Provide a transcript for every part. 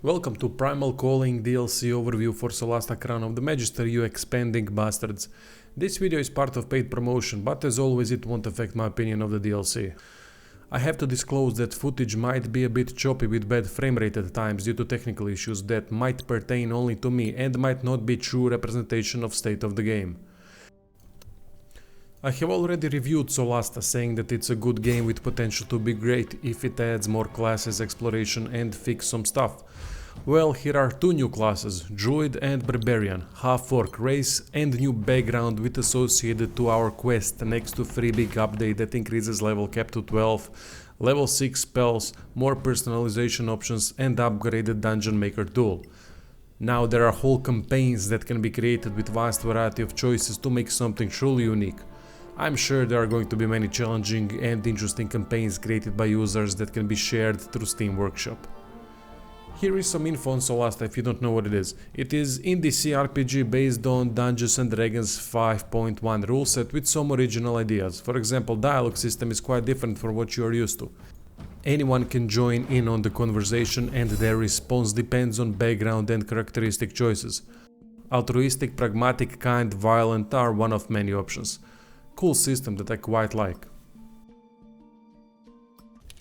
Welcome to Primal Calling DLC overview for Solasta Crown of the Magister, you expanding bastards. This video is part of paid promotion, but as always it won't affect my opinion of the DLC. I have to disclose that footage might be a bit choppy with bad frame rate at times due to technical issues that might pertain only to me and might not be true representation of state of the game. I have already reviewed Solasta, saying that it's a good game with potential to be great if it adds more classes, exploration and fix some stuff. Well, here are two new classes, Druid and Barbarian, half-orc race and new background with associated to our quest next to free big update that increases level cap to 12, level 6 spells, more personalization options and upgraded dungeon maker tool. Now there are whole campaigns that can be created with vast variety of choices to make something truly unique. I'm sure there are going to be many challenging and interesting campaigns created by users that can be shared through Steam Workshop. Here is some info on Solasta if you don't know what it is. It is indie CRPG based on Dungeons & Dragons 5.1 rule set with some original ideas. For example, dialogue system is quite different from what you are used to. Anyone can join in on the conversation and their response depends on background and characteristic choices. Altruistic, pragmatic, kind, violent are one of many options. Cool system that I quite like.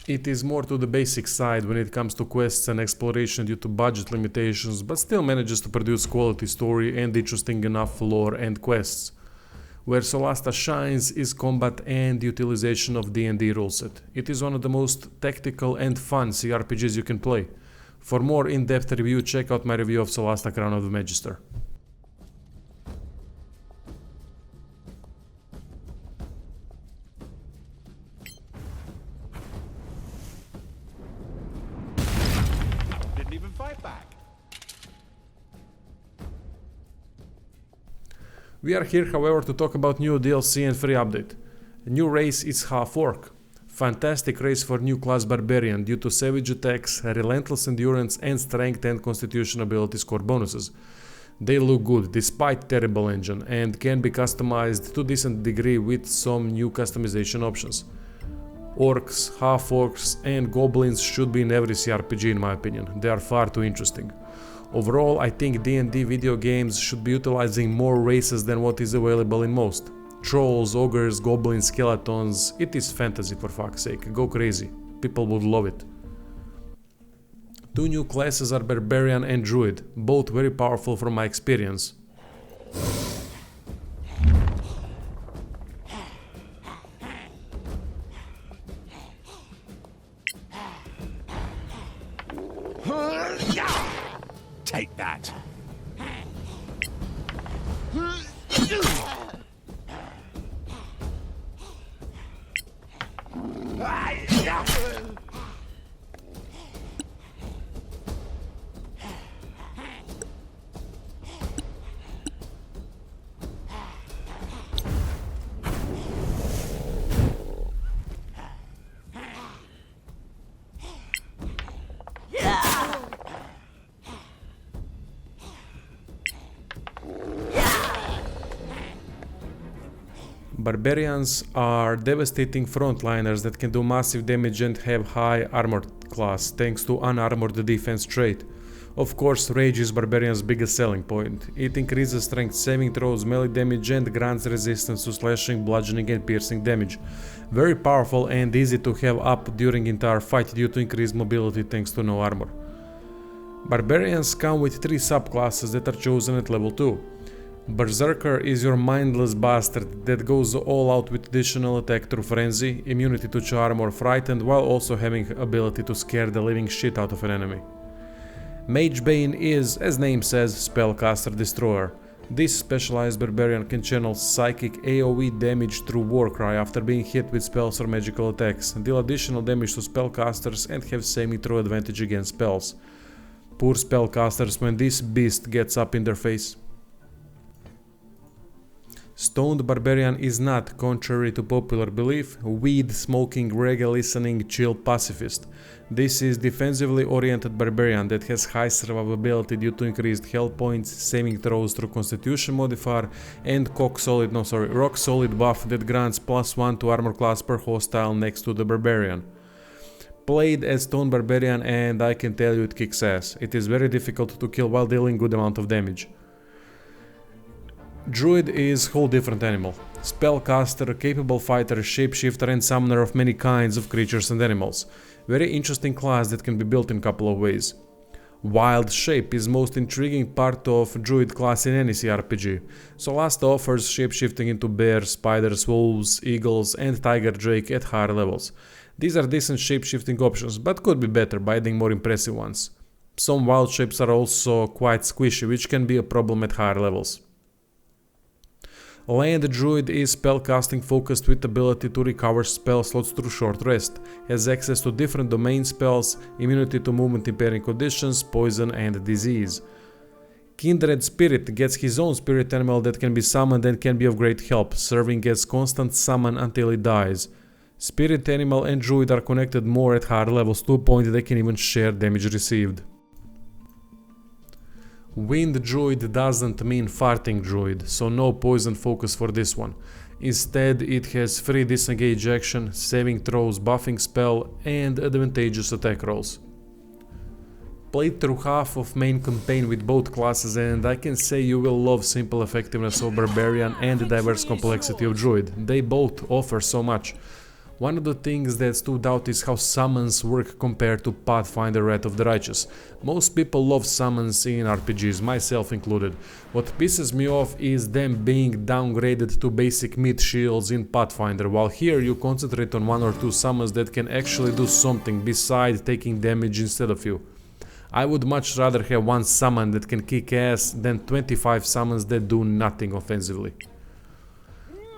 It is more to the basic side when it comes to quests and exploration due to budget limitations, but still manages to produce quality story and interesting enough lore and quests. Where Solasta shines is combat and utilization of D&D rule set. It is one of the most tactical and fun CRPGs you can play. For more in-depth review, check out my review of Solasta Crown of the Magister. Even fight back. We are here, however, to talk about new DLC and free update. A new race is half-orc. Fantastic race for new class Barbarian due to savage attacks, relentless endurance and strength and constitution ability score bonuses. They look good despite terrible engine and can be customized to decent degree with some new customization options. Orcs, half-orcs and goblins should be in every CRPG in my opinion, they are far too interesting. Overall, I think D&D video games should be utilizing more races than what is available in most. Trolls, ogres, goblins, skeletons, it is fantasy for fuck's sake, go crazy, people would love it. Two new classes are Barbarian and Druid, both very powerful from my experience. Take that. Barbarians are devastating frontliners that can do massive damage and have high armor class thanks to unarmored defense trait. Of course, Rage is Barbarian's biggest selling point. It increases strength saving throws, melee damage and grants resistance to slashing, bludgeoning and piercing damage. Very powerful and easy to have up during entire fight due to increased mobility thanks to no armor. Barbarians come with 3 subclasses that are chosen at level 2. Berserker is your mindless bastard that goes all out with additional attack through frenzy, immunity to charm or frightened while also having ability to scare the living shit out of an enemy. Magebane is, as name says, spellcaster destroyer. This specialized barbarian can channel psychic AoE damage through Warcry after being hit with spells or magical attacks, deal additional damage to spellcasters and have saving throw advantage against spells. Poor spellcasters when this beast gets up in their face. Stoned Barbarian is not, contrary to popular belief, weed-smoking, reggae-listening, chill pacifist. This is defensively oriented Barbarian that has high survivability due to increased health points, saving throws through Constitution modifier, and rock solid buff that grants +1 to armor class per hostile next to the Barbarian. Played as Stone Barbarian and I can tell you it kicks ass. It is very difficult to kill while dealing good amount of damage. Druid is whole different animal. Spellcaster, capable fighter, shapeshifter and summoner of many kinds of creatures and animals. Very interesting class that can be built in a couple of ways. Wild shape is most intriguing part of Druid class in any CRPG. Solasta offers shapeshifting into bears, spiders, wolves, eagles and tiger drake at higher levels. These are decent shapeshifting options, but could be better by adding more impressive ones. Some wild shapes are also quite squishy, which can be a problem at higher levels. Land Druid is spellcasting focused with ability to recover spell slots through short rest, has access to different domain spells, immunity to movement impairing conditions, poison and disease. Kindred Spirit gets his own spirit animal that can be summoned and can be of great help, serving as constant summon until it dies. Spirit animal and Druid are connected more at higher levels to a point they can even share damage received. Wind Druid doesn't mean farting Druid, so no poison focus for this one. Instead, it has free disengage action, saving throws, buffing spell and advantageous attack rolls. Played through half of main campaign with both classes and I can say you will love simple effectiveness of Barbarian and the diverse complexity of Druid. They both offer so much. One of the things that stood out is how summons work compared to Pathfinder Wrath of the Righteous. Most people love summons in RPGs, myself included. What pisses me off is them being downgraded to basic mid shields in Pathfinder, while here you concentrate on one or two summons that can actually do something besides taking damage instead of you. I would much rather have one summon that can kick ass than 25 summons that do nothing offensively.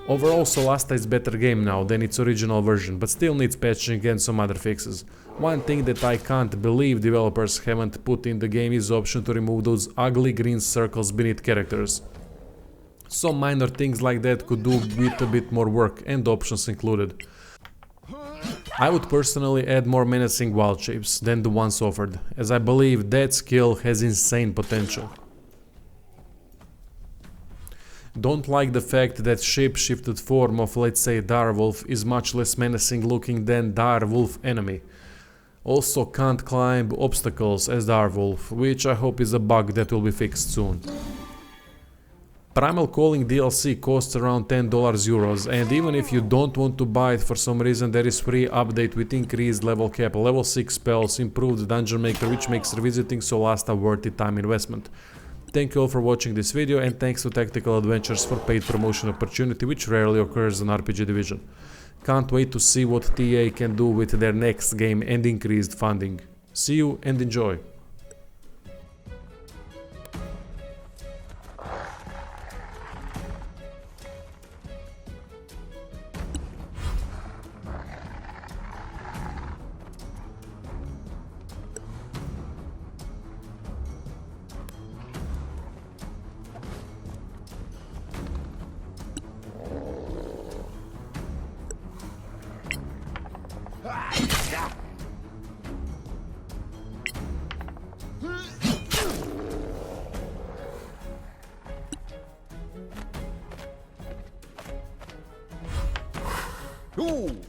Overall, Solasta is better game now than its original version, but still needs patching and some other fixes. One thing that I can't believe developers haven't put in the game is the option to remove those ugly green circles beneath characters. Some minor things like that could do with a bit more work and options included. I would personally add more menacing wild shapes than the ones offered, as I believe that skill has insane potential. Don't like the fact that shape-shifted form of, let's say, direwolf is much less menacing looking than direwolf enemy. Also can't climb obstacles as direwolf, which I hope is a bug that will be fixed soon. Primal Calling DLC costs around $10 and even if you don't want to buy it for some reason, there is free update with increased level cap, level 6 spells, improved dungeon maker, which makes revisiting Solasta worth the time investment. Thank you all for watching this video and thanks to Tactical Adventures for paid promotion opportunity, which rarely occurs in RPG Division. Can't wait to see what TA can do with their next game and increased funding. See you and enjoy! Ooh.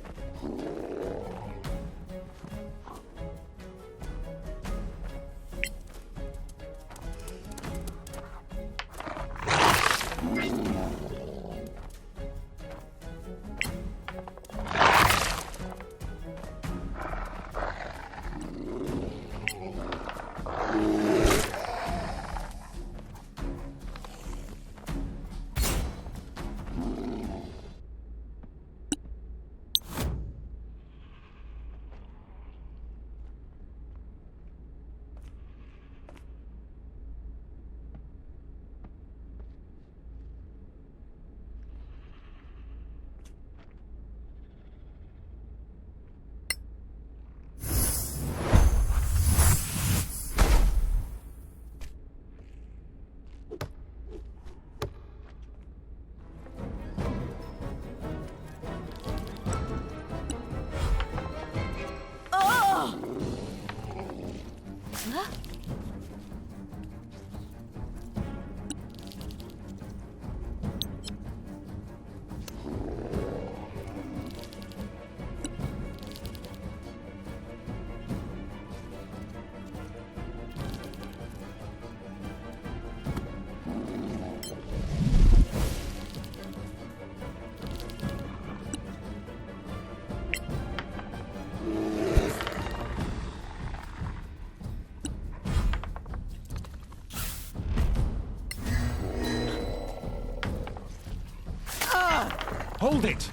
Hold it!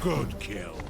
Good kill.